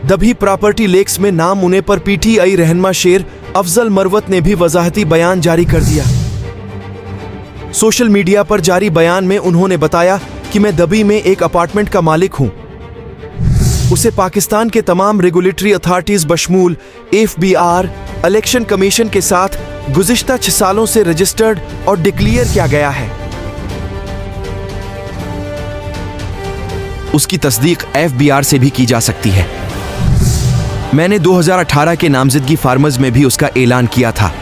दभी property lakes में नाम होने पर पीटीआई रहनुमा शेर अफजल मरवत ने भी वजाहती बयान जारी कर दिया। सोशल मीडिया पर जारी बयान में उन्होंने बताया कि मैं दबी में एक अपार्टमेंट का मालिक हूं। उसे पाकिस्तान के तमाम रेगुलेटरी अथॉरिटीज बशमूल FBI, इलेक्शन कमीशन के साथ गुज़िश्ता 6 सालों से रजिस्टर्ड और डिक्लेयर किया गया है। उसकी तस्दीक FBR से भी की जा सकती है। मैंने 2018 के नामजदगी फार्मर्स में भी उसका ऐलान किया था।